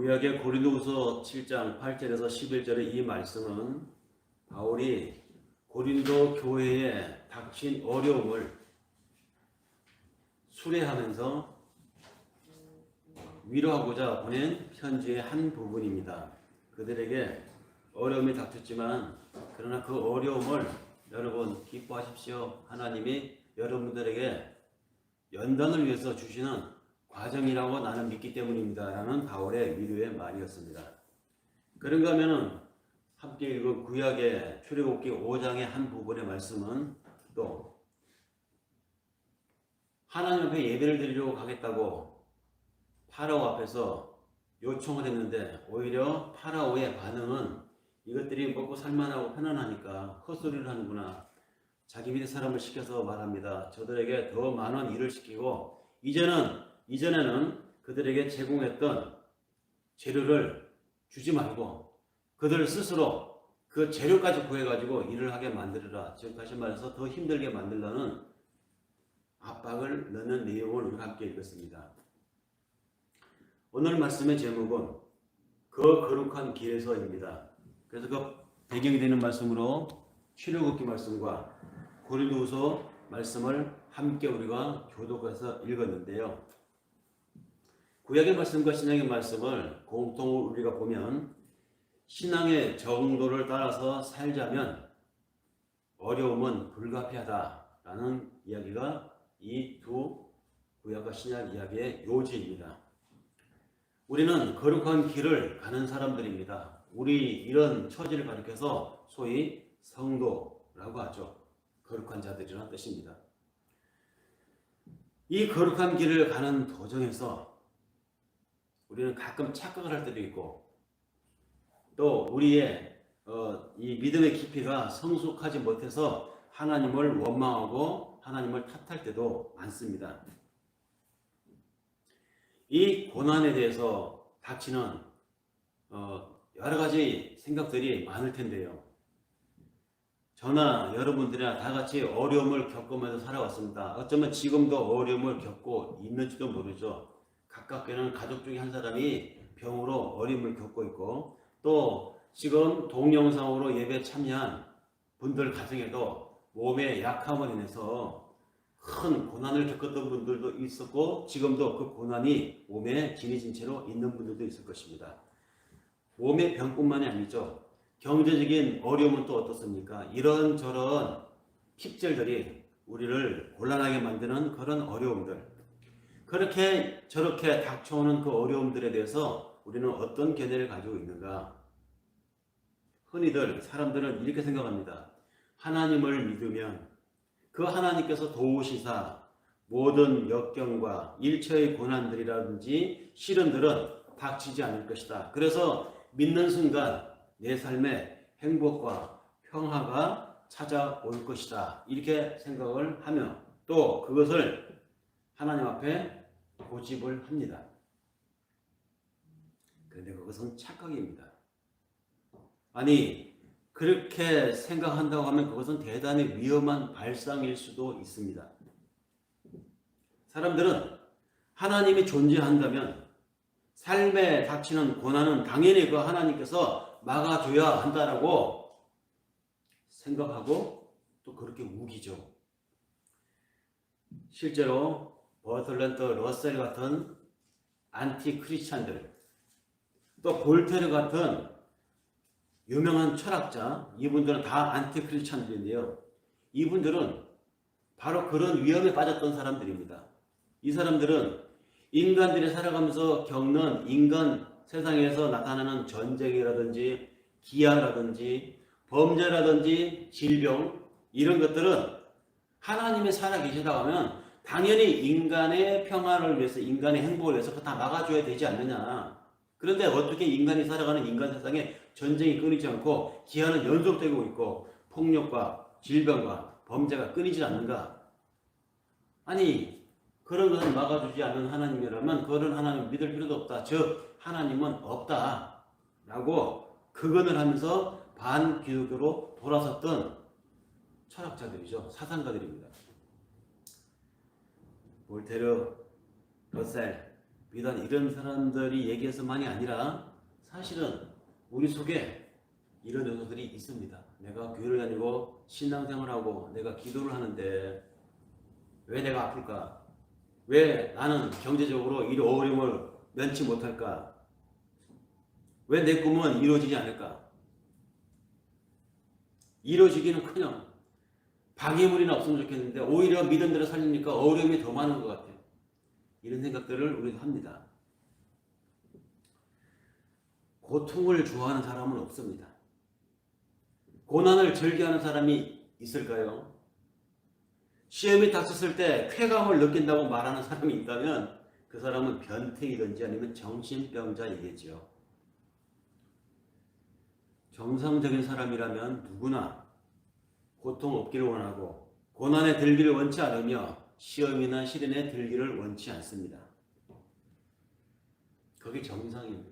구약의 고린도후서 7장 8절에서 11절의 이 말씀은 바울이 고린도 교회에 닥친 어려움을 수레하면서 위로하고자 보낸 편지의 한 부분입니다. 그들에게 어려움이 닥쳤지만 그러나 그 어려움을 여러분 기뻐하십시오. 하나님이 여러분들에게 연단을 위해서 주시는 과정이라고 나는 믿기 때문입니다. 라는 바울의 위로의 말이었습니다. 그런가 하면은 함께 읽은 구약의 출애굽기 5장의 한 부분의 말씀은 또 하나님 앞에 예배를 드리려고 가겠다고 파라오 앞에서 요청을 했는데 오히려 파라오의 반응은 이것들이 먹고 살만하고 편안하니까 헛소리를 하는구나. 자기 밑에 사람을 시켜서 말합니다. 저들에게 더 많은 일을 시키고 이전에는 그들에게 제공했던 재료를 주지 말고 그들 스스로 그 재료까지 구해가지고 일을 하게 만들어라. 즉 다시 말해서 더 힘들게 만들라는 압박을 넣는 내용을 우리가 함께 읽었습니다. 오늘 말씀의 제목은 그 거룩한 길에서입니다. 그래서 그 배경이 되는 말씀으로 출애굽기 말씀과 고린도후서 말씀을 함께 우리가 교독해서 읽었는데요. 구약의 말씀과 신약의 말씀을 공통으로 우리가 보면 신앙의 정도를 따라서 살자면 어려움은 불가피하다라는 이야기가 이 두 구약과 신약 이야기의 요지입니다. 우리는 거룩한 길을 가는 사람들입니다. 우리 이런 처지를 가리켜서 소위 성도라고 하죠. 거룩한 자들이라는 뜻입니다. 이 거룩한 길을 가는 도정에서 우리는 가끔 착각을 할 때도 있고 또 우리의 이 믿음의 깊이가 성숙하지 못해서 하나님을 원망하고 하나님을 탓할 때도 많습니다. 이 고난에 대해서 닥치는 여러 가지 생각들이 많을 텐데요. 저나 여러분들이나 다 같이 어려움을 겪으면서 살아왔습니다. 어쩌면 지금도 어려움을 겪고 있는지도 모르죠. 가깝게는 가족 중에 한 사람이 병으로 어려움을 겪고 있고 또 지금 동영상으로 예배 참여한 분들 가정에도 몸의 약함을 인해서 큰 고난을 겪었던 분들도 있었고 지금도 그 고난이 몸에 지니진 채로 있는 분들도 있을 것입니다. 몸의 병뿐만이 아니죠. 경제적인 어려움은 또 어떻습니까? 이런저런 핍절들이 우리를 곤란하게 만드는 그런 어려움들. 그렇게 저렇게 닥쳐오는 그 어려움들에 대해서 우리는 어떤 견해를 가지고 있는가? 흔히들 사람들은 이렇게 생각합니다. 하나님을 믿으면 그 하나님께서 도우시사 모든 역경과 일체의 고난들이라든지 시련들은 닥치지 않을 것이다. 그래서 믿는 순간 내 삶에 행복과 평화가 찾아올 것이다. 이렇게 생각을 하며 또 그것을 하나님 앞에 고집을 합니다. 그런데 그것은 착각입니다. 아니 그렇게 생각한다고 하면 그것은 대단히 위험한 발상일 수도 있습니다. 사람들은 하나님이 존재한다면 삶에 닥치는 고난은 당연히 그 하나님께서 막아줘야 한다라고 생각하고 또 그렇게 우기죠. 실제로 버틀런트 러셀 같은 안티 크리스찬들 또 볼테르 같은 유명한 철학자, 이분들은 다 안티 크리스찬들인데요. 이분들은 바로 그런 위험에 빠졌던 사람들입니다. 이 사람들은 인간들이 살아가면서 겪는 인간 세상에서 나타나는 전쟁이라든지 기아라든지 범죄라든지 질병 이런 것들은 하나님이 살아계시다고 하면 당연히 인간의 평화를 위해서 인간의 행복을 위해서 다 막아줘야 되지 않느냐. 그런데 어떻게 인간이 살아가는 인간 세상에 전쟁이 끊이지 않고 기아는 연속되고 있고 폭력과 질병과 범죄가 끊이지 않는가? 아니 그런 것을 막아주지 않는 하나님이라면 그런 하나님 믿을 필요도 없다. 즉 하나님은 없다 라고 극언을 하면서 반기독교로 돌아섰던 철학자들이죠. 사상가들입니다. 볼테르, 러셀, 비단 이런 사람들이 얘기해서만이 아니라 사실은 우리 속에 이런 요소들이 있습니다. 내가 교회를 다니고 신앙생활하고 내가 기도를 하는데 왜 내가 아플까? 왜 나는 경제적으로 이 어려움을 면치 못할까? 왜 내 꿈은 이루어지지 않을까? 이루어지기는커녕 방해물이나 없으면 좋겠는데 오히려 믿음대로 살리니까 어려움이 더 많은 것 같아요. 이런 생각들을 우리도 합니다. 고통을 좋아하는 사람은 없습니다. 고난을 즐겨하는 사람이 있을까요? 시험이 닥쳤을 때 쾌감을 느낀다고 말하는 사람이 있다면 그 사람은 변태이든지 아니면 정신병자이겠죠. 정상적인 사람이라면 누구나 고통 없기를 원하고 고난에 들기를 원치 않으며 시험이나 시련에 들기를 원치 않습니다. 그게 정상입니다.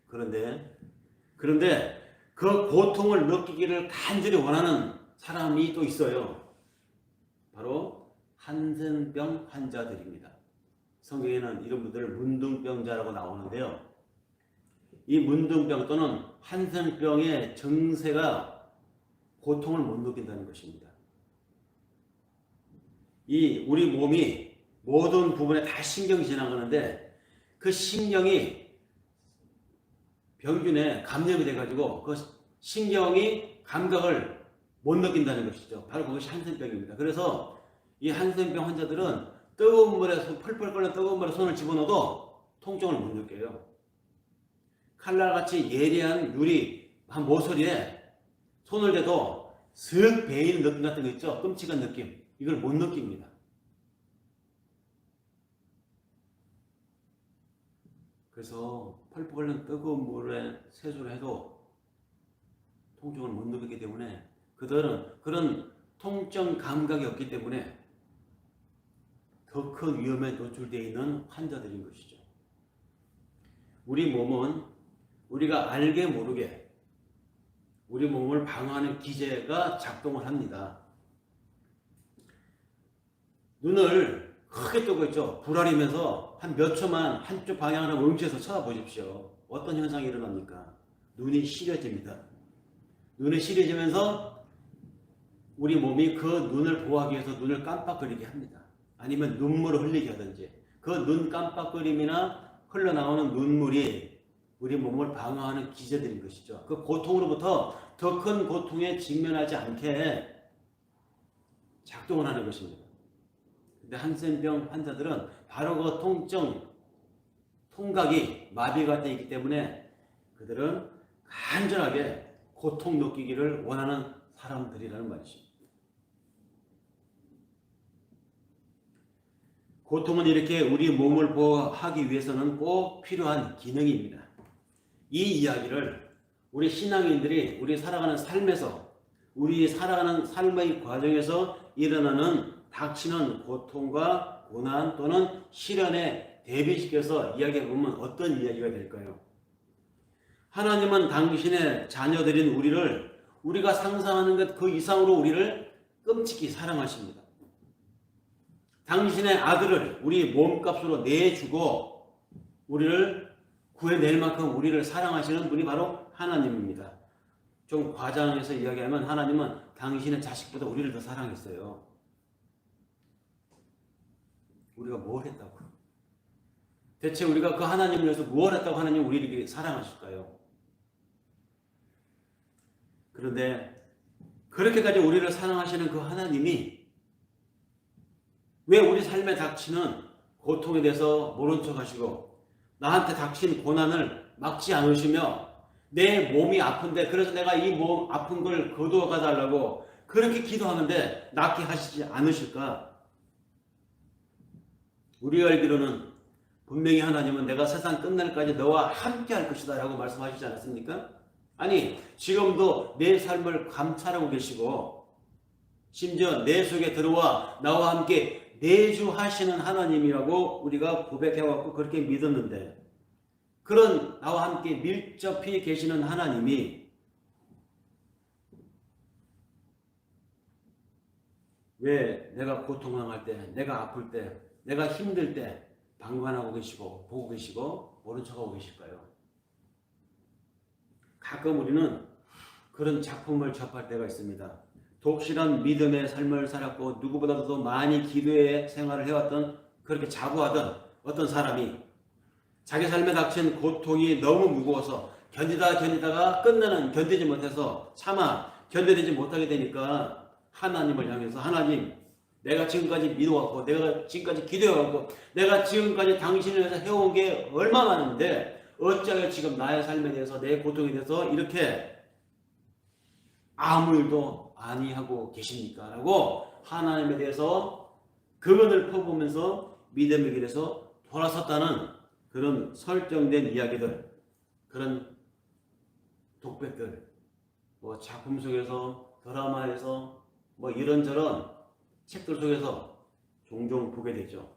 그런데 그 고통을 느끼기를 간절히 원하는 사람이 또 있어요. 바로 한센병 환자들입니다. 성경에는 이런 분들을 문둥병자라고 나오는데요. 이 문둥병 또는 한센병의 증세가 고통을 못 느낀다는 것입니다. 이 우리 몸이 모든 부분에 다 신경이 지나가는데 그 신경이 병균에 감염이 돼가지고 그 신경이 감각을 못 느낀다는 것이죠. 바로 그것이 한센병입니다. 그래서 이 한센병 환자들은 뜨거운 물에 펄펄 끓는 뜨거운 물에 손을 집어넣어도 통증을 못 느껴요. 칼날같이 예리한 유리 한 모서리에 손을 대도 슥 베이는 느낌 같은 거 있죠. 끔찍한 느낌. 이걸 못 느낍니다. 그래서 펄펄 끓는 뜨거운 물에 세수를 해도 통증을 못 느끼기 때문에 그들은 그런 통증 감각이 없기 때문에 더 큰 위험에 노출되어 있는 환자들인 것이죠. 우리 몸은 우리가 알게 모르게 우리 몸을 방어하는 기제가 작동을 합니다. 눈을 크게 뜨고 있죠. 불알이면서 한 몇 초만 한쪽 방향으로 멈춰서 쳐다보십시오. 어떤 현상이 일어납니까? 눈이 시려집니다. 눈이 시려지면서 우리 몸이 그 눈을 보호하기 위해서 눈을 깜빡거리게 합니다. 아니면 눈물을 흘리게 하든지 그 눈 깜빡거림이나 흘러나오는 눈물이 우리 몸을 방어하는 기제들인 것이죠. 그 고통으로부터 더 큰 고통에 직면하지 않게 작동을 하는 것입니다. 근데 한센병 환자들은 바로 그 통각이 마비가 되어 있기 때문에 그들은 간절하게 고통 느끼기를 원하는 사람들이라는 말이죠. 고통은 이렇게 우리 몸을 보호하기 위해서는 꼭 필요한 기능입니다. 이 이야기를 우리 신앙인들이 우리 살아가는 삶에서 우리 살아가는 삶의 과정에서 일어나는 닥치는 고통과 고난 또는 시련에 대비시켜서 이야기해보면 어떤 이야기가 될까요? 하나님은 당신의 자녀들인 우리를 우리가 상상하는 것 그 이상으로 우리를 끔찍히 사랑하십니다. 당신의 아들을 우리 몸값으로 내주고 우리를 구해낼 만큼 우리를 사랑하시는 분이 바로 하나님입니다. 좀 과장해서 이야기하면 하나님은 당신의 자식보다 우리를 더 사랑했어요. 우리가 뭘 했다고? 대체 우리가 그 하나님을 위해서 무엇을 했다고 하나님 우리를 사랑하실까요? 그런데 그렇게까지 우리를 사랑하시는 그 하나님이 왜 우리 삶에 닥치는 고통에 대해서 모른 척 하시고 나한테 닥친 고난을 막지 않으시며 내 몸이 아픈데 그래서 내가 이 몸 아픈 걸 거두어 가달라고 그렇게 기도하는데 낫게 하시지 않으실까? 우리가 알기로는 분명히 하나님은 내가 세상 끝날까지 너와 함께 할 것이다 라고 말씀하시지 않았습니까? 아니 지금도 내 삶을 감찰하고 계시고 심지어 내 속에 들어와 나와 함께 내주하시는 하나님이라고 우리가 고백해왔고 그렇게 믿었는데 그런 나와 함께 밀접히 계시는 하나님이 왜 내가 고통당할 때, 내가 아플 때, 내가 힘들 때 방관하고 계시고 보고 계시고 모른 척하고 계실까요? 가끔 우리는 그런 작품을 접할 때가 있습니다. 독실한 믿음의 삶을 살았고 누구보다도 많이 기도의 생활을 해왔던, 그렇게 자부하던 어떤 사람이 자기 삶에 닥친 고통이 너무 무거워서 견디다가 끝내는, 견디지 못해서 차마 견뎌내지 못하게 되니까 하나님을 향해서, 하나님, 내가 지금까지 믿어왔고 내가 지금까지 기도해왔고 내가 지금까지 당신을 위해서 해온 게 얼마나 많은데 어찌하여 지금 나의 삶에 대해서, 내 고통에 대해서 이렇게 아무 일도 아니하고 계십니까? 라고 하나님에 대해서 그것을 퍼보면서 믿음의 길에서 돌아섰다는 그런 설정된 이야기들, 그런 독백들, 뭐 작품 속에서, 드라마에서, 뭐 이런저런 책들 속에서 종종 보게 되죠.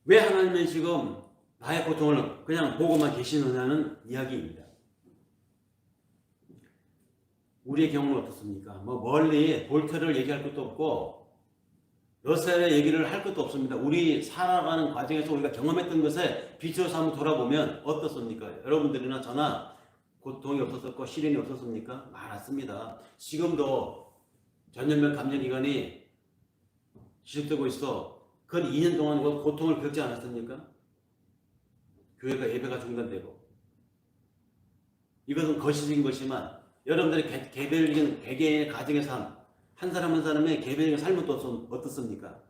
왜 하나님은 지금 나의 고통을 그냥 보고만 계시느냐는 이야기입니다. 우리의 경우는 어떻습니까? 뭐 멀리 볼테를 얘기할 것도 없고 러셀의 얘기를 할 것도 없습니다. 우리 살아가는 과정에서 우리가 경험했던 것에 비춰서 한번 돌아보면 어떻습니까? 여러분들이나 저나 고통이 없었고 시련이 없었습니까? 많았습니다. 지금도 전염병 감염 기간이 지속되고 있어. 그 2년 동안 고통을 겪지 않았습니까? 교회가 예배가 중단되고. 이것은 거시적인 것이지만 여러분들의 개별적인 개개인의 가정의 삶, 한 사람 한 사람의 개별적인 삶은 또 어떻습니까?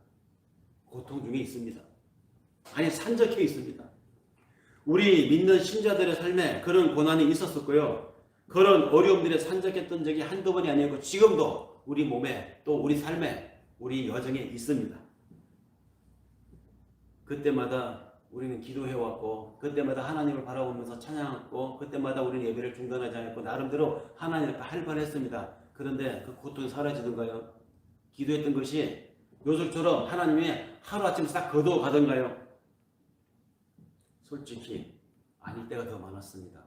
고통 중에 있습니다. 아니, 산적해 있습니다. 우리 믿는 신자들의 삶에 그런 고난이 있었었고요. 그런 어려움들에 산적했던 적이 한두 번이 아니고 지금도 우리 몸에, 또 우리 삶에, 우리 여정에 있습니다. 그때마다 우리는 기도해왔고, 그때마다 하나님을 바라보면서 찬양했고, 그때마다 우리는 예배를 중단하지 않았고, 나름대로 하나님 앞에 활발했습니다. 그런데 그 고통이 사라지던가요? 기도했던 것이 요술처럼 하나님이 하루아침에 싹 걷어가던가요? 솔직히 아닐 때가 더 많았습니다.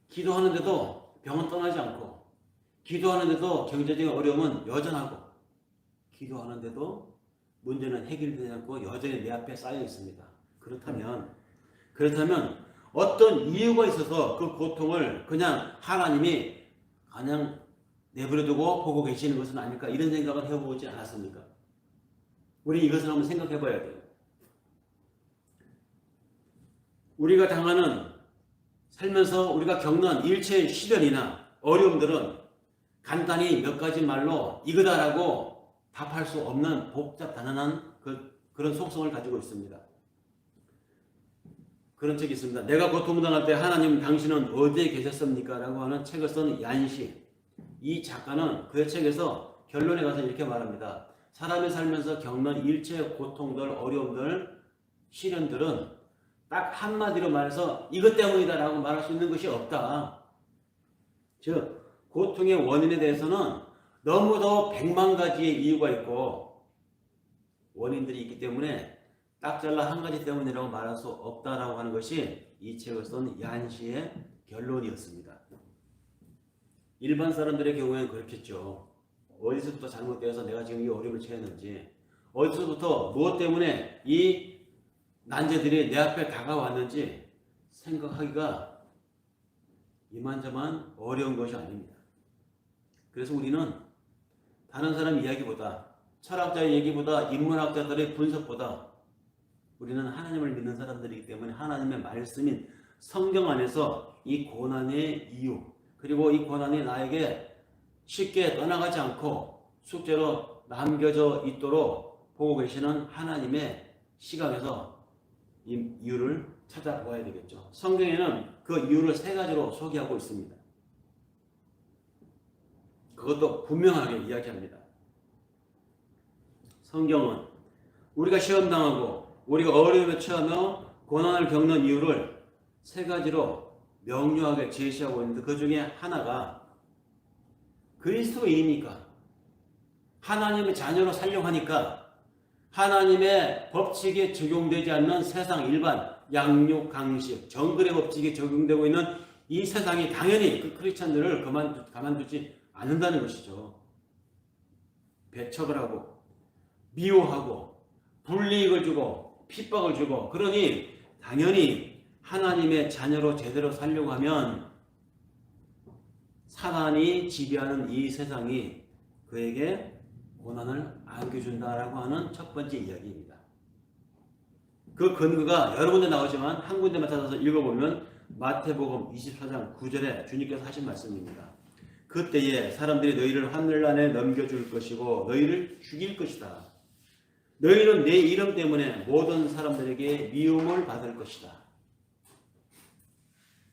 기도하는데도 병은 떠나지 않고, 기도하는데도 경제적인 어려움은 여전하고, 기도하는데도 문제는 해결되지 않고 여전히 내 앞에 쌓여 있습니다. 그렇다면 어떤 이유가 있어서 그 고통을 그냥 하나님이 그냥 내버려두고 보고 계시는 것은 아닐까, 이런 생각을 해보지 않았습니까? 우리 이것을 한번 생각해 봐야 돼요. 우리가 당하는, 살면서 우리가 겪는 일체의 시련이나 어려움들은 간단히 몇 가지 말로 이거다라고 답할 수 없는 복잡 단단한 그런 속성을 가지고 있습니다. 그런 책이 있습니다. 내가 고통당할 때 하나님 당신은 어디에 계셨습니까? 라고 하는 책을 쓴 얀시. 이 작가는 그 책에서 결론에 가서 이렇게 말합니다. 사람이 살면서 겪는 일체의 고통들, 어려움들, 시련들은 딱 한마디로 말해서 이것 때문이다 라고 말할 수 있는 것이 없다. 즉 고통의 원인에 대해서는 너무도 100만 가지의 이유가 있고 원인들이 있기 때문에 딱 잘라 한 가지 때문이라고 말할 수 없다라고 하는 것이 이 책을 쓴 얀시의 결론이었습니다. 일반 사람들의 경우에는 그렇겠죠. 어디서부터 잘못되어서 내가 지금 이 어려움을 처했는지, 어디서부터 무엇 때문에 이 난제들이 내 앞에 다가왔는지 생각하기가 이만저만 어려운 것이 아닙니다. 그래서 우리는 다른 사람 이야기보다, 철학자의 얘기보다, 인문학자들의 분석보다 우리는 하나님을 믿는 사람들이기 때문에 하나님의 말씀인 성경 안에서 이 고난의 이유, 그리고 이 고난이 나에게 쉽게 떠나가지 않고 숙제로 남겨져 있도록 보고 계시는 하나님의 시각에서 이 이유를 찾아보아야 되겠죠. 성경에는 그 이유를 3가지로 소개하고 있습니다. 그것도 분명하게 이야기합니다. 성경은 우리가 시험당하고 우리가 어려움에 처하며 고난을 겪는 이유를 3가지로 명료하게 제시하고 있는데, 그 중에 하나가 그리스도인이니까, 하나님의 자녀로 살려하니까 하나님의 법칙에 적용되지 않는 세상 일반 양육, 강식, 정글의 법칙이 적용되고 있는 이 세상이 당연히 그 크리스찬들을 가만두지 않는다는 것이죠. 배척을 하고 미워하고 불이익을 주고 핍박을 주고, 그러니 당연히 하나님의 자녀로 제대로 살려고 하면 사단이 지배하는 이 세상이 그에게 고난을 안겨준다라고 하는 첫 번째 이야기입니다. 그 근거가 여러 군데 나오지만 한 군데만 찾아서 읽어보면 마태복음 24장 9절에 주님께서 하신 말씀입니다. 그때에 사람들이 너희를 환난에 넘겨줄 것이고 너희를 죽일 것이다. 너희는 내 이름 때문에 모든 사람들에게 미움을 받을 것이다.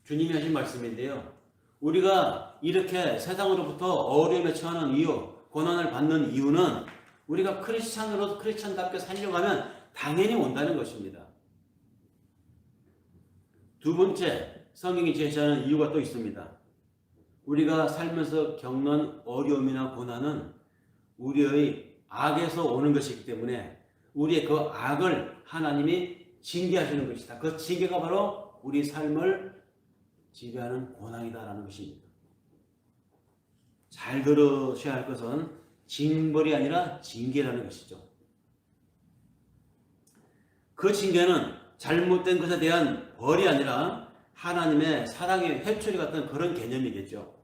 주님이 하신 말씀인데요. 우리가 이렇게 세상으로부터 어려움에 처하는 이유, 고난을 받는 이유는 우리가 크리스찬으로서 크리스찬답게 살려고 하면 당연히 온다는 것입니다. 두 번째, 성경이 제시하는 이유가 또 있습니다. 우리가 살면서 겪는 어려움이나 고난은 우리의 악에서 오는 것이기 때문에 우리의 그 악을 하나님이 징계하시는 것이다. 그 징계가 바로 우리 삶을 지배하는 고난이다라는 것입니다. 잘 들으셔야 할 것은 징벌이 아니라 징계라는 것이죠. 그 징계는 잘못된 것에 대한 벌이 아니라 하나님의 사랑의 회초리 같은 그런 개념이겠죠.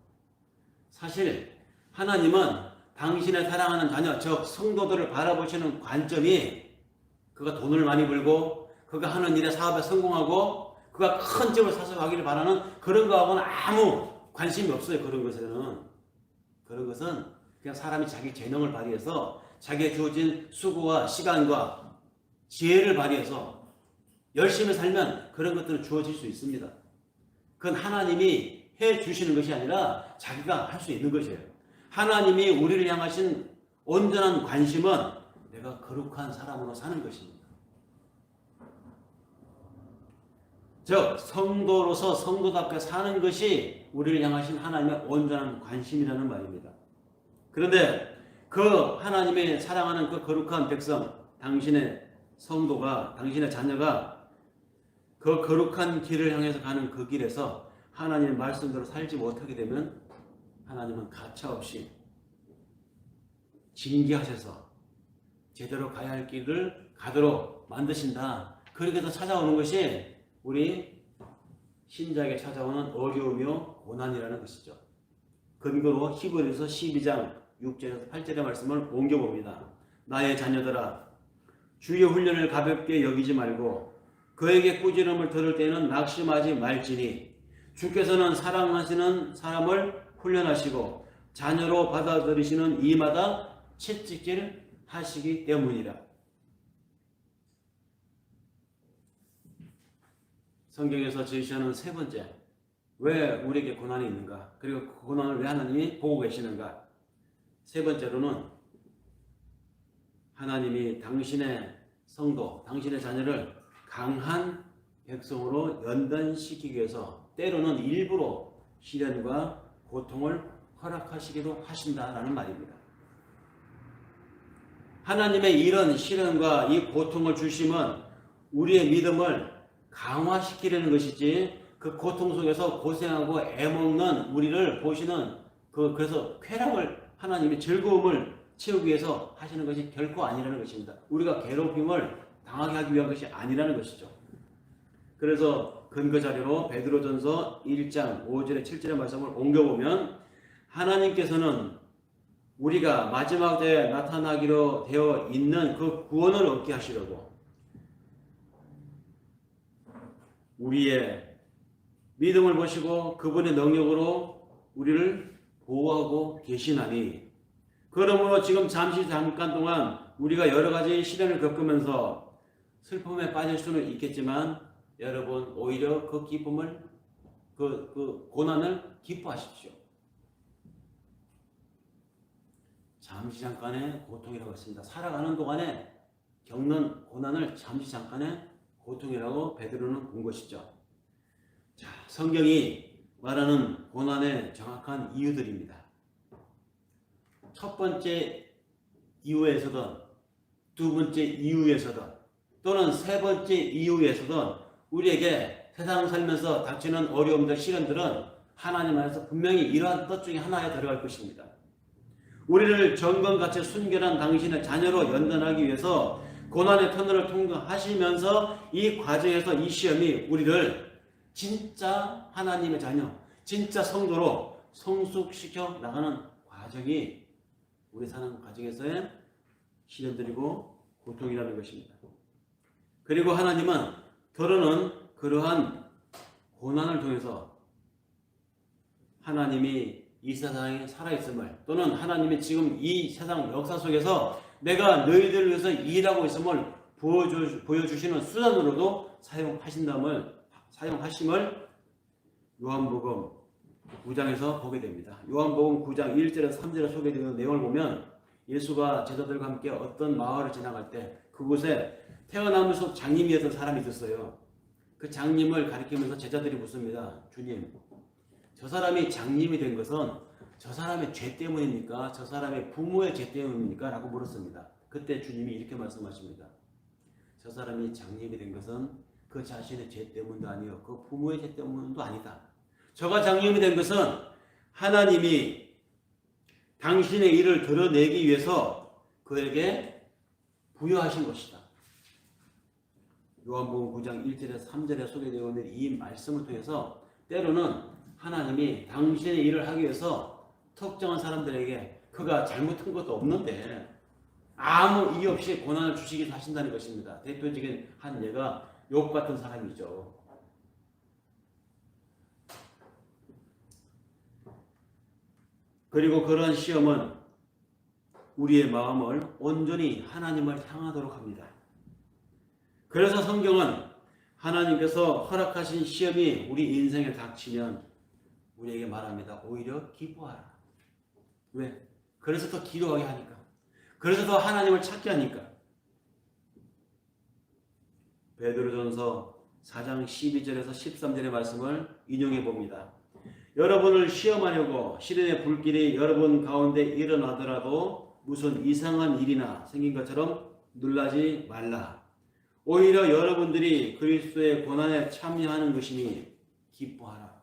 사실 하나님은 당신의 사랑하는 자녀, 즉 성도들을 바라보시는 관점이 그가 돈을 많이 벌고 그가 하는 일에 사업에 성공하고 그가 큰 집을 사서 가기를 바라는 그런 거하고는 아무 관심이 없어요. 그런 것은 그냥 사람이 자기 재능을 발휘해서 자기의 주어진 수고와 시간과 지혜를 발휘해서 열심히 살면 그런 것들은 주어질 수 있습니다. 그건 하나님이 해 주시는 것이 아니라 자기가 할 수 있는 것이에요. 하나님이 우리를 향하신 온전한 관심은 내가 거룩한 사람으로 사는 것입니다. 즉 성도로서 성도답게 사는 것이 우리를 향하신 하나님의 온전한 관심이라는 말입니다. 그런데 그 하나님의 사랑하는 그 거룩한 백성, 당신의 성도가, 당신의 자녀가 그 거룩한 길을 향해서 가는 그 길에서 하나님의 말씀대로 살지 못하게 되면 하나님은 가차없이 징계하셔서 제대로 가야 할 길을 가도록 만드신다. 그렇게 해서 찾아오는 것이 우리 신자에게 찾아오는 어려움이요 고난이라는 것이죠. 근거로 히브리서 12장 6절에서 8절의 말씀을 옮겨봅니다. 나의 자녀들아, 주의 훈련을 가볍게 여기지 말고 그에게 꾸지람을 들을 때는 낙심하지 말지니 주께서는 사랑하시는 사람을 훈련하시고 자녀로 받아들이시는 이마다 채찍질 하시기 때문이라. 성경에서 제시하는 세 번째, 왜 우리에게 고난이 있는가? 그리고 그 고난을 왜 하나님이 보고 계시는가? 세 번째로는 하나님이 당신의 성도, 당신의 자녀를 강한 백성으로 연단시키기 위해서 때로는 일부러 시련과 고통을 허락하시기도 하신다라는 말입니다. 하나님의 이런 시련과 이 고통을 주심은 우리의 믿음을 강화시키려는 것이지 그 고통 속에서 고생하고 애먹는 우리를 보시는 그래서 쾌락을 하나님의 즐거움을 채우기 위해서 하시는 것이 결코 아니라는 것입니다. 우리가 괴롭힘을 당하게 하기 위한 것이 아니라는 것이죠. 그래서 근거 자료로 베드로전서 1장 5절에 7절의 말씀을 옮겨보면 하나님께서는 우리가 마지막 때에 나타나기로 되어 있는 그 구원을 얻게 하시려고 우리의 믿음을 보시고 그분의 능력으로 우리를 보호하고 계시나니, 그러므로 지금 잠깐 동안 우리가 여러 가지 시련을 겪으면서 슬픔에 빠질 수는 있겠지만 여러분 오히려 그 기쁨을 그 고난을 기뻐하십시오. 잠시 잠깐의 고통이라고 했습니다. 살아가는 동안에 겪는 고난을 잠시 잠깐의 고통이라고 베드로는 본 것이죠. 자, 성경이 말하는 고난의 정확한 이유들입니다. 첫 번째 이유에서든 두 번째 이유에서든 또는 세 번째 이유에서든 우리에게 세상 살면서 닥치는 어려움들, 시련들은 하나님 안에서 분명히 이러한 뜻 중에 하나에 들어갈 것입니다. 우리를 정건같이 순결한 당신의 자녀로 연단하기 위해서 고난의 터널을 통과하시면서 이 과정에서 이 시험이 우리를 진짜 하나님의 자녀, 진짜 성도로 성숙시켜 나가는 과정이 우리 사는 과정에서의 시련들이고 고통이라는 것입니다. 그리고 하나님은 더러는 그러한 고난을 통해서 하나님이 이 세상에 살아있음을, 또는 하나님이 지금 이 세상 역사 속에서 내가 너희들을 위해서 일하고 있음을 보여주시는 수단으로도 사용하심을 요한복음 9장에서 보게 됩니다. 요한복음 9장 1절에서 3절에 소개되는 내용을 보면 예수가 제자들과 함께 어떤 마을을 지나갈 때 그곳에 태어나면서 장님이었던 사람이 있었어요. 그 장님을 가리키면서 제자들이 묻습니다. 주님, 저 사람이 장님이 된 것은 저 사람의 죄 때문입니까? 저 사람의 부모의 죄 때문입니까? 라고 물었습니다. 그때 주님이 이렇게 말씀하십니다. 저 사람이 장님이 된 것은 그 자신의 죄 때문도 아니요, 그 부모의 죄 때문도 아니다. 저가 장님이 된 것은 하나님이 당신의 일을 드러내기 위해서 그에게 부여하신 것이다. 요한복음 9장 1절에서 3절에 소개되어 있는 이 말씀을 통해서 때로는 하나님이 당신의 일을 하기 위해서 특정한 사람들에게 그가 잘못한 것도 없는데 아무 이유 없이 고난을 주시기도 하신다는 것입니다. 대표적인 한 예가 욥 같은 사람이죠. 그리고 그런 시험은 우리의 마음을 온전히 하나님을 향하도록 합니다. 그래서 성경은 하나님께서 허락하신 시험이 우리 인생에 닥치면 우리에게 말합니다. 오히려 기뻐하라. 왜? 그래서 더 기도하게 하니까. 그래서 더 하나님을 찾게 하니까. 베드로전서 4장 12절에서 13절의 말씀을 인용해 봅니다. 여러분을 시험하려고 시련의 불길이 여러분 가운데 일어나더라도 무슨 이상한 일이나 생긴 것처럼 놀라지 말라. 오히려 여러분들이 그리스도의 고난에 참여하는 것이니 기뻐하라.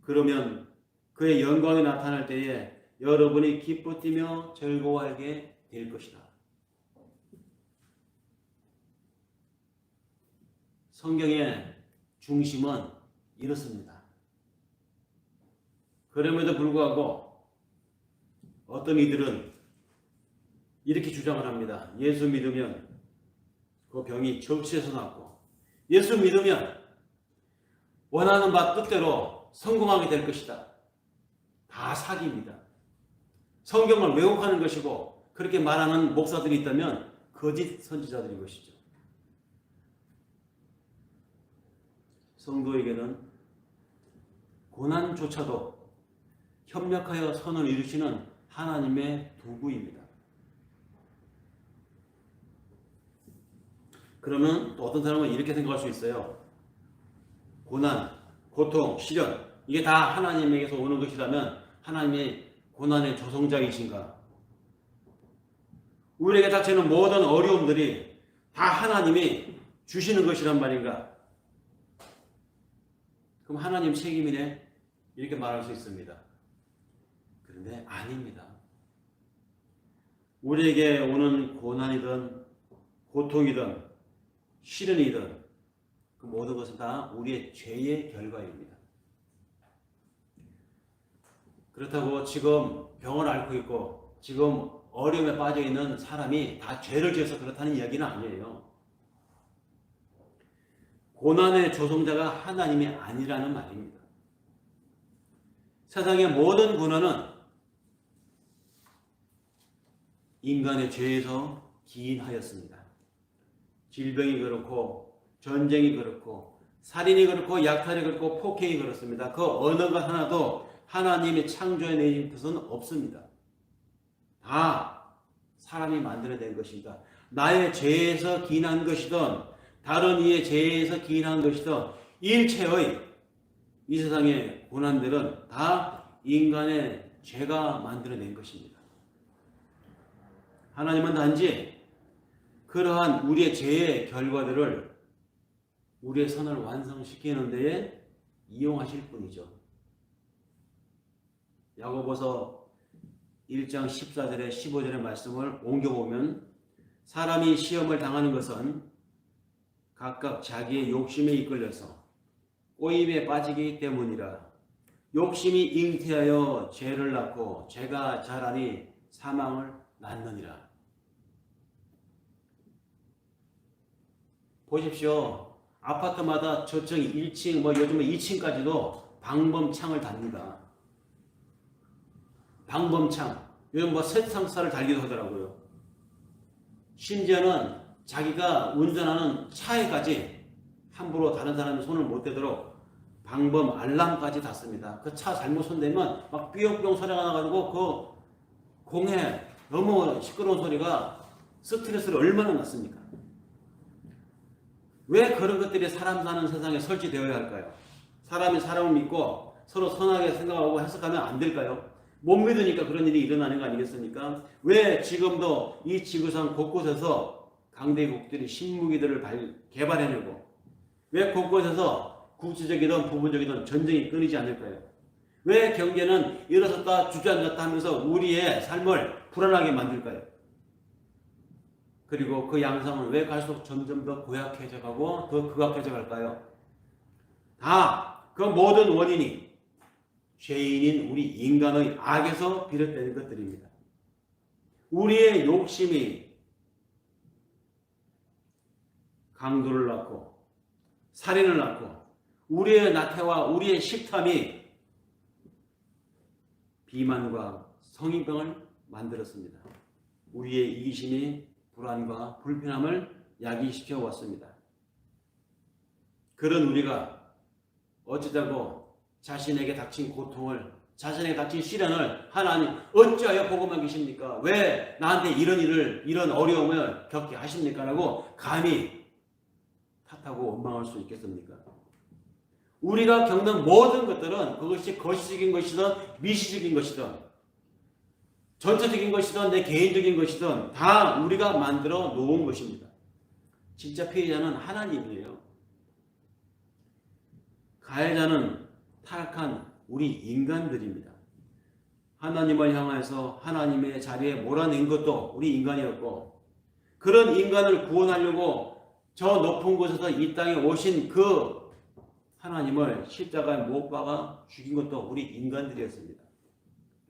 그러면 그의 영광이 나타날 때에 여러분이 기뻐 뛰며 즐거워하게 될 것이다. 성경의 중심은 이렇습니다. 그럼에도 불구하고 어떤 이들은 이렇게 주장을 합니다. 예수 믿으면 그 병이 접시에서 났고, 예수 믿으면 원하는 바 뜻대로 성공하게 될 것이다. 다 사기입니다. 성경을 왜곡하는 것이고 그렇게 말하는 목사들이 있다면 거짓 선지자들인 것이죠. 성도에게는 고난조차도 협력하여 선을 이루시는 하나님의 도구입니다. 그러면 또 어떤 사람은 이렇게 생각할 수 있어요. 고난, 고통, 시련, 이게 다 하나님에게서 오는 것이라면 하나님이 고난의 조성자이신가? 우리에게 닥치는 모든 어려움들이 다 하나님이 주시는 것이란 말인가? 그럼 하나님 책임이네? 이렇게 말할 수 있습니다. 그런데 아닙니다. 우리에게 오는 고난이든 고통이든 시련이든 그 모든 것은 다 우리의 죄의 결과입니다. 그렇다고 지금 병을 앓고 있고 지금 어려움에 빠져 있는 사람이 다 죄를 지어서 그렇다는 이야기는 아니에요. 고난의 조성자가 하나님이 아니라는 말입니다. 세상의 모든 고난은 인간의 죄에서 기인하였습니다. 질병이 그렇고 전쟁이 그렇고 살인이 그렇고 약탈이 그렇고 폭행이 그렇습니다. 그 어느 것 하나도 하나님이 창조해내신 것은 없습니다. 다 사람이 만들어낸 것입니다. 나의 죄에서 기인한 것이든 다른 이의 죄에서 기인한 것이든 일체의 이 세상의 고난들은 다 인간의 죄가 만들어낸 것입니다. 하나님은 단지 그러한 우리의 죄의 결과들을 우리의 선을 완성시키는 데에 이용하실 분이죠. 야고보서 1장 14절에 15절의 말씀을 옮겨보면 사람이 시험을 당하는 것은 각각 자기의 욕심에 이끌려서 꼬임에 빠지기 때문이라. 욕심이 잉태하여 죄를 낳고 죄가 자라니 사망을 낳느니라. 보십시오. 아파트마다 저층 1층, 요즘은 2층까지도 방범창을 답니다. 방범창. 요즘 세상사를 달기도 하더라고요. 심지어는 자기가 운전하는 차에까지 함부로 다른 사람이 손을 못 대도록 방범 알람까지 닫습니다. 그 차 잘못 손대면 막 삐용삐용 소리가 나가지고 그 공해 너무 시끄러운 소리가 스트레스를 얼마나 낳습니까? 왜 그런 것들이 사람 사는 세상에 설치되어야 할까요? 사람이 사람을 믿고 서로 선하게 생각하고 해석하면 안 될까요? 못 믿으니까 그런 일이 일어나는 거 아니겠습니까? 왜 지금도 이 지구상 곳곳에서 강대국들이 신무기들을 개발해내고 왜 곳곳에서 국지적이든 부분적이든 전쟁이 끊이지 않을까요? 왜 경제는 일어섰다 주저앉았다 하면서 우리의 삶을 불안하게 만들까요? 그리고 그 양상은 왜 갈수록 점점 더 고약해져 가고 더 극악해져 갈까요? 다 그 모든 원인이 죄인인 우리 인간의 악에서 비롯되는 것들입니다. 우리의 욕심이 강도를 낳고 살인을 낳고 우리의 나태와 우리의 식탐이 비만과 성인병을 만들었습니다. 우리의 이기심이 불안과 불편함을 야기시켜 왔습니다. 그런 우리가 어찌자고 자신에게 닥친 고통을, 자신에게 닥친 시련을 하나님 어찌하여 보고만 계십니까? 왜 나한테 이런 일을, 이런 어려움을 겪게 하십니까? 라고 감히 탓하고 원망할 수 있겠습니까? 우리가 겪는 모든 것들은 그것이 거시적인 것이든 미시적인 것이든 전체적인 것이든 내 개인적인 것이든 다 우리가 만들어 놓은 것입니다. 진짜 피해자는 하나님이에요. 가해자는 타락한 우리 인간들입니다. 하나님을 향해서 하나님의 자리에 몰아낸 것도 우리 인간이었고 그런 인간을 구원하려고 저 높은 곳에서 이 땅에 오신 그 하나님을 십자가에 못 박아 죽인 것도 우리 인간들이었습니다.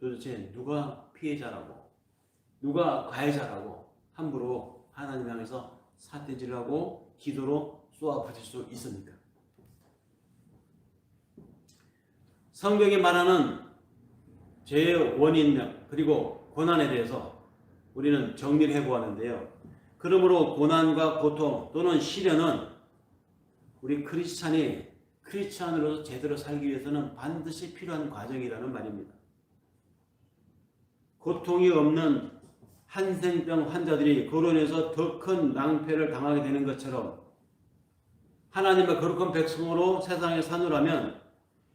도대체 누가 피해자라고 누가 가해자라고 함부로 하나님 향해서 사태질하고 기도로 쏘아붙일 수 있습니까? 성경이 말하는 죄의 원인 그리고 고난에 대해서 우리는 정리를 해보았는데요. 그러므로 고난과 고통 또는 시련은 우리 크리스찬으로서 제대로 살기 위해서는 반드시 필요한 과정이라는 말입니다. 고통이 없는 한센병 환자들이 그로 인해서 더 큰 낭패를 당하게 되는 것처럼 하나님의 거룩한 백성으로 세상에 사느라면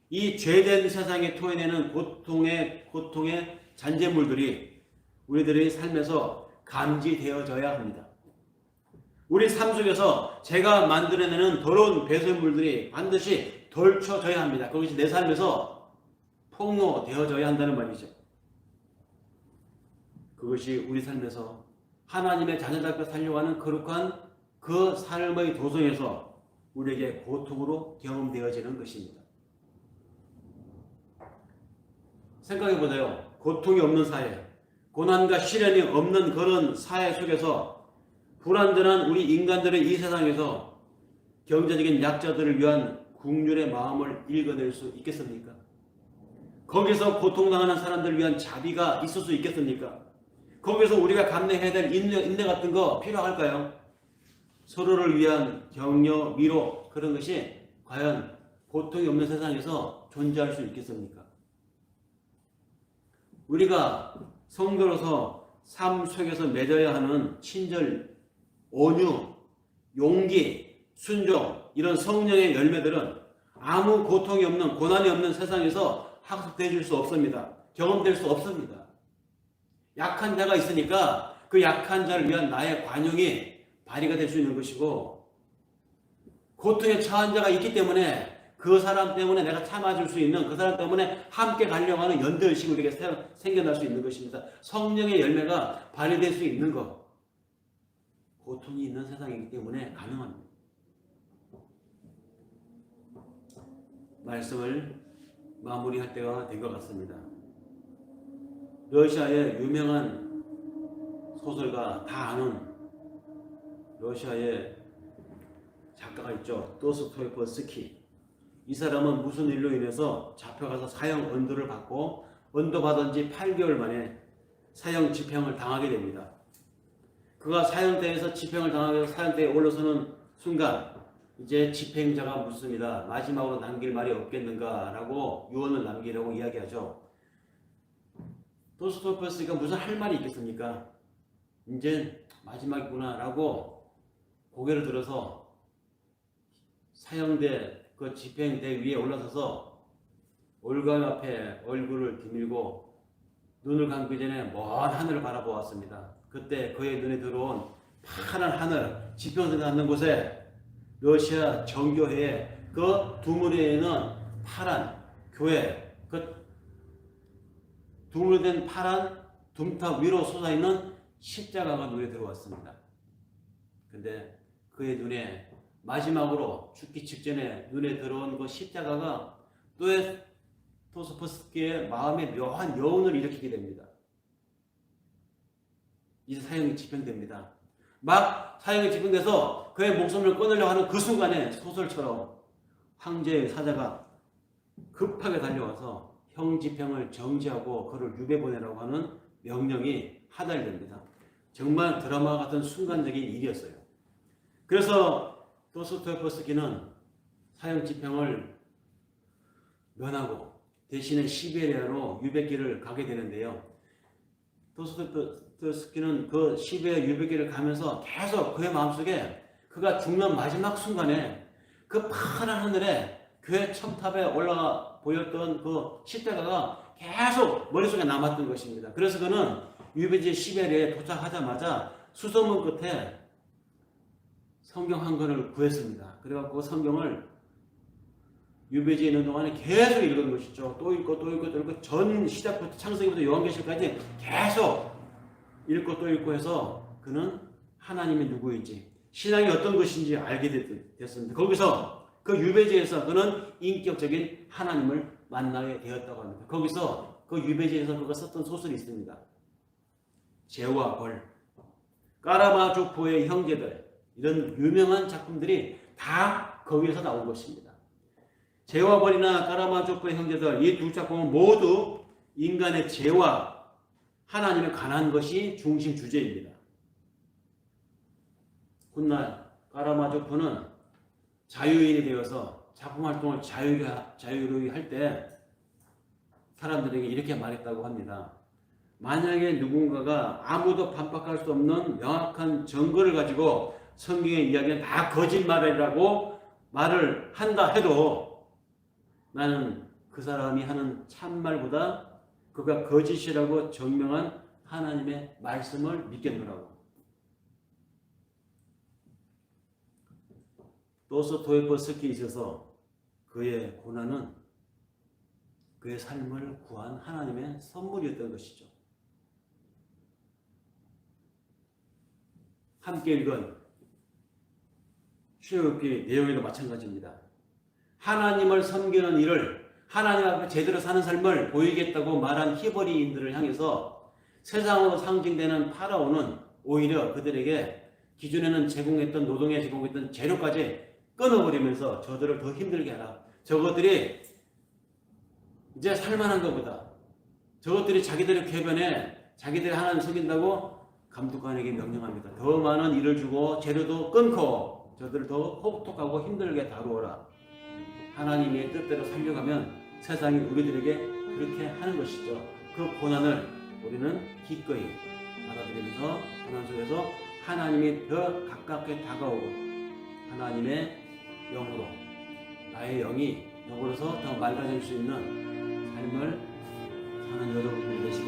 이 죄된 세상에 토해내는 고통의 잔재물들이 우리들의 삶에서 감지되어져야 합니다. 우리 삶 속에서 제가 만들어내는 더러운 배설물들이 반드시 덜쳐져야 합니다. 그것이 내 삶에서 폭로되어져야 한다는 말이죠. 그것이 우리 삶에서 하나님의 자녀답게 살려고 하는 거룩한 그 삶의 도성에서 우리에게 고통으로 경험되어지는 것입니다. 생각해보세요. 고통이 없는 사회, 고난과 시련이 없는 그런 사회 속에서 불완전한 우리 인간들의 이 세상에서 경제적인 약자들을 위한 국률의 마음을 읽어낼 수 있겠습니까? 거기서 고통당하는 사람들을 위한 자비가 있을 수 있겠습니까? 거기서 우리가 감내해야 될 인내 같은 거 필요할까요? 서로를 위한 격려, 위로 그런 것이 과연 고통이 없는 세상에서 존재할 수 있겠습니까? 우리가 성도로서 삶 속에서 맺어야 하는 친절, 온유, 용기, 순종 이런 성령의 열매들은 아무 고통이 없는 고난이 없는 세상에서 학습되어질 수 없습니다. 경험될 수 없습니다. 약한 자가 있으니까 그 약한 자를 위한 나의 관용이 발휘가 될 수 있는 것이고 고통에 처한 자가 있기 때문에 그 사람 때문에 내가 참아줄 수 있는, 그 사람 때문에 함께 가려고 하는 연대의식이 우리에게 생겨날 수 있는 것입니다. 성령의 열매가 발휘될 수 있는 것. 고통이 있는 세상이기 때문에 가능합니다. 말씀을 마무리할 때가 된 것 같습니다. 러시아의 유명한 소설가, 다 아는 러시아의 작가가 있죠. 도스토옙스키. 이 사람은 무슨 일로 인해서 잡혀가서 사형 언도를 받고 언도 받은 지 8개월 만에 사형 집행을 당하게 됩니다. 그가 사형대에서 집행을 당하면서 사형대에 올라서는 순간 이제 집행자가 묻습니다. 마지막으로 남길 말이 없겠는가 라고 유언을 남기라고 이야기하죠. 도스토옙스키가 무슨 할 말이 있겠습니까? 이제 마지막이구나 라고 고개를 들어서 사형대 그 집행대 위에 올라서서 올가미 앞에 얼굴을 디밀고 눈을 감기 전에 먼 하늘을 바라보았습니다. 그때 그의 눈에 들어온 파란 하늘, 지평선에 닿는 곳에 러시아 정교회의 그 두물에 있는 파란 교회, 그 두물된 파란 둠탑 위로 솟아있는 십자가가 눈에 들어왔습니다. 근데 그의 눈에 마지막으로 죽기 직전에 눈에 들어온 그 십자가가 도스토옙스키의 마음에 묘한 여운을 일으키게 됩니다. 이제 사형이 집행됩니다. 막 사형이 집행돼서 그의 목숨을 끊으려고 하는 그 순간에 소설처럼 황제의 사자가 급하게 달려와서 형 집행을 정지하고 그를 유배 보내라고 하는 명령이 하달됩니다. 정말 드라마 같은 순간적인 일이었어요. 그래서 도스토옙스키는 사형 집행을 면하고 대신에 시베리아로 유배길을 가게 되는데요. 도스토옙스키는 그 시베리아 유배길을 가면서 계속 그의 마음속에 그가 죽는 마지막 순간에 그 파란 하늘에 교회 첨탑에 올라가 보였던 그 십자가가 계속 머릿속에 남았던 것입니다. 그래서 그는 유배지 시베리아에 도착하자마자 수소문 끝에 성경 한 권을 구했습니다. 그래갖고 성경을 유배지에 있는 동안에 계속 읽은 것이죠. 또 읽고 또 읽고 또 읽고 전 시작부터 창세기부터 요한계시록까지 계속 읽고 또 읽고 해서 그는 하나님이 누구인지 신앙이 어떤 것인지 알게 됐습니다. 거기서 그 유배지에서 그는 인격적인 하나님을 만나게 되었다고 합니다. 거기서 그 유배지에서 그가 썼던 소설이 있습니다. 죄와 벌, 까라마조포의 형제들, 이런 유명한 작품들이 다 거기에서 나온 것입니다. 죄와 벌이나 까라마조포의 형제들, 이 두 작품은 모두 인간의 죄와 하나님에 관한 것이 중심 주제입니다. 훗날 까라마조포는 자유인이 되어서 작품 활동을 자유로이 할 때 사람들에게 이렇게 말했다고 합니다. 만약에 누군가가 아무도 반박할 수 없는 명확한 증거를 가지고 성경의 이야기는 다 거짓말이라고 말을 한다 해도 나는 그 사람이 하는 참말보다 그가 거짓이라고 증명한 하나님의 말씀을 믿겠노라고. 도스토옙스키에 있어서 그의 고난은 그의 삶을 구한 하나님의 선물이었던 것이죠. 함께 읽은 출애굽기 내용에도 마찬가지입니다. 하나님을 섬기는 일을, 하나님 앞에 제대로 사는 삶을 보이겠다고 말한 히브리인들을 향해서 세상으로 상징되는 파라오는 오히려 그들에게 기존에는 노동에 제공했던 재료까지 끊어버리면서 저들을 더 힘들게 하라. 저것들이 이제 살만한 것보다 저것들이 자기들의 궤변에 자기들이 하나님 섬긴다고 감독관에게 명령합니다. 더 많은 일을 주고 재료도 끊고 저들을 더 혹독하고 힘들게 다루어라. 하나님의 뜻대로 살려가면 세상이 우리들에게 그렇게 하는 것이죠. 그 고난을 우리는 기꺼이 받아들이면서 고난 속에서 하나님이 더 가깝게 다가오고 하나님의 영으로 나의 영이 더불어서 더 맑아질 수 있는 삶을 사는 여러분들이 되시길